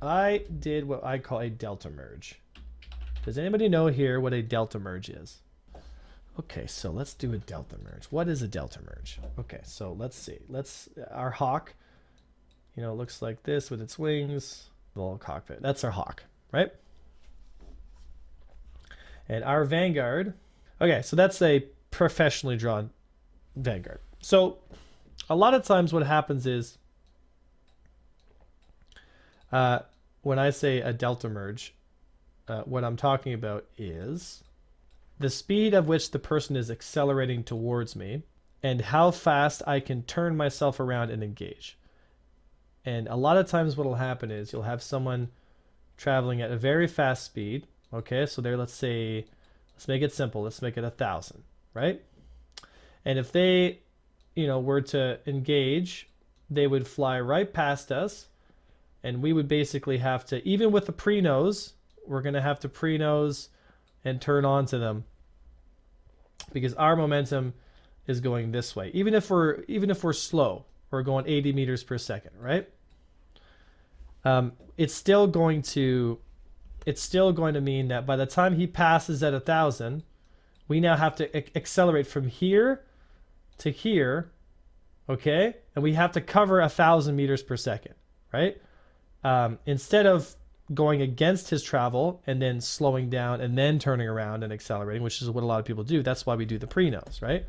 I did what I call a delta merge. Does anybody know here what a delta merge is? Okay, so let's do a delta merge. What is a delta merge? Okay, so let's see. Our hawk, looks like this with its wings, the little cockpit. That's our hawk, right? And our Vanguard, okay, so that's a professionally drawn Vanguard. So a lot of times what happens is when I say a delta merge, what I'm talking about is the speed at which the person is accelerating towards me and how fast I can turn myself around and engage. And a lot of times what will happen is you'll have someone traveling at a very fast speed. Okay, so there, let's make it simple. Let's make it 1,000, right? And if they, were to engage, they would fly right past us, and we would basically have to, even with the pre-nose, we're going to have to pre-nose and turn on to them because our momentum is going this way. Even if we're slow, we're going 80 meters per second, right? It's still going to mean that by the time he passes at 1,000, we now have to accelerate from here to here, okay? And we have to cover 1,000 meters per second, right? Instead of going against his travel and then slowing down and then turning around and accelerating, which is what a lot of people do. That's why we do the pre-nose, right?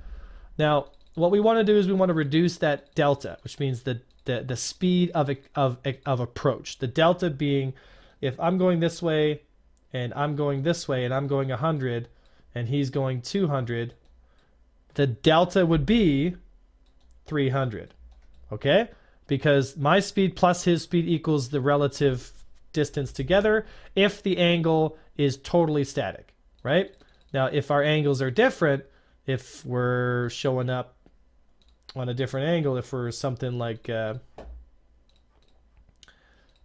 Now, what we want to do is we want to reduce that delta, which means the speed of approach. The delta being, if I'm going this way and I'm going this way and I'm going 100 and he's going 200, the delta would be 300, okay? Because my speed plus his speed equals the relative distance together if the angle is totally static, right? Now, if our angles are different, if we're showing up on a different angle, if we're something like, if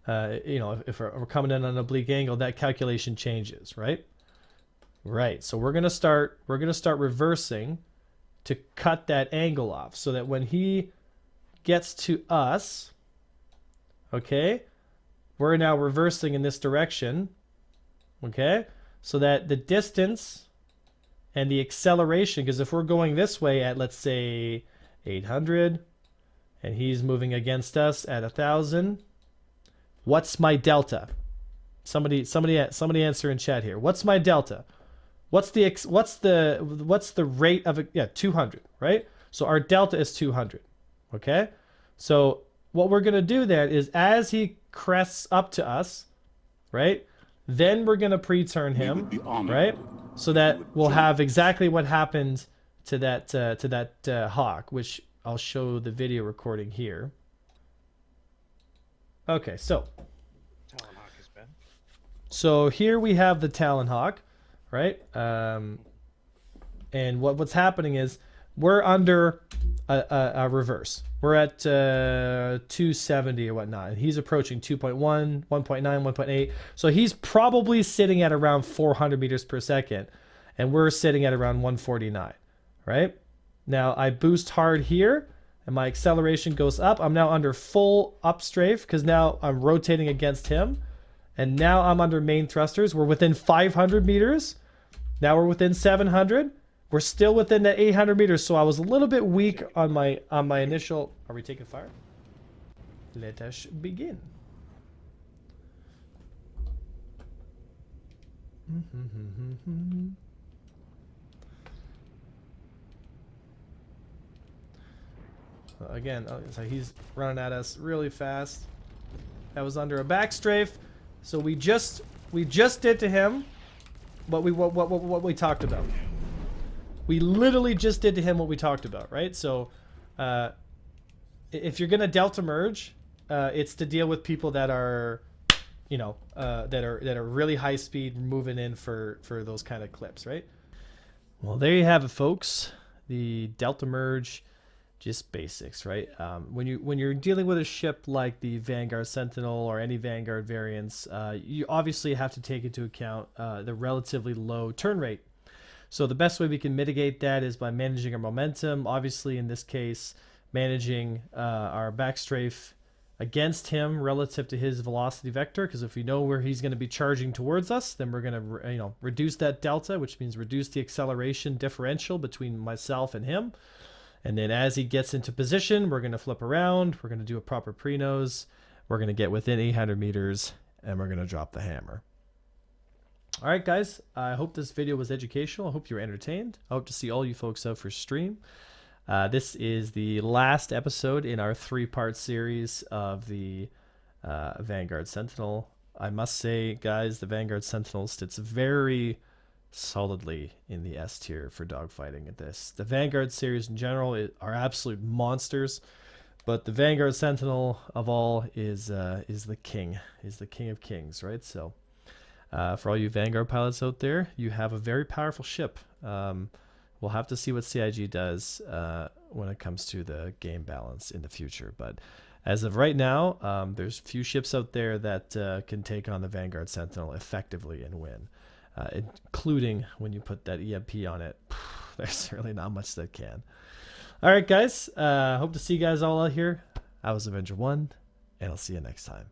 we're coming in on an oblique angle, that calculation changes, right? Right. So we're gonna start reversing to cut that angle off, so that when he gets to us, okay, we're now reversing in this direction, okay, so that the distance and the acceleration, because if we're going this way at, let's say, 800 and he's moving against us at 1,000, what's my delta? Somebody answer in chat here. What's my delta? What's the rate of it? Yeah, 200, right? So our delta is 200, okay? So what we're going to do then is, as he crests up to us, right, then we're going to pre-turn him, right, so that we'll have exactly what happened to that hawk, which I'll show the video recording here. Okay, so here we have the Talon Hawk, right? And what's happening is we're under a reverse. We're at 270 or whatnot, and he's approaching 2.1, 1.9, 1.8. So he's probably sitting at around 400 meters per second, and we're sitting at around 149, right? Now I boost hard here, and my acceleration goes up. I'm now under full upstrafe because now I'm rotating against him, and now I'm under main thrusters. We're within 500 meters. Now we're within 700. We're still within the 800 meters, so I was a little bit weak on my initial. Are we taking fire? Let us begin. Again, so he's running at us really fast. That was under a back strafe, so we just did to him what we talked about. We literally just did to him what we talked about, right? So if you're gonna delta merge, it's to deal with people that are, that are really high speed moving in for those kind of clips, right? Well, there you have it, folks. The delta merge, just basics, right? When you're dealing with a ship like the Vanguard Sentinel or any Vanguard variants, you obviously have to take into account the relatively low turn rate. So the best way we can mitigate that is by managing our momentum. Obviously, in this case, managing our backstrafe against him relative to his velocity vector, because if we know where he's going to be charging towards us, then we're going to reduce that delta, which means reduce the acceleration differential between myself and him. And then as he gets into position, we're going to flip around, we're going to do a proper pre-nose, we're going to get within 800 meters, and we're going to drop the hammer. All right, guys, I hope this video was educational. I hope you were entertained. I hope to see all you folks out for stream. This is the last episode in our 3-part series of the Vanguard Sentinel. I must say, guys, the Vanguard Sentinel sits very solidly in the S tier for dogfighting at this. The Vanguard series in general are absolute monsters, but the Vanguard Sentinel of all is the king of kings, right? So for all you Vanguard pilots out there, you have a very powerful ship. We'll have to see what CIG does when it comes to the game balance in the future. But as of right now, there's few ships out there that can take on the Vanguard Sentinel effectively and win, including when you put that EMP on it. There's really not much that can. All right, guys. Hope to see you guys all out here. I was Avenger 1, and I'll see you next time.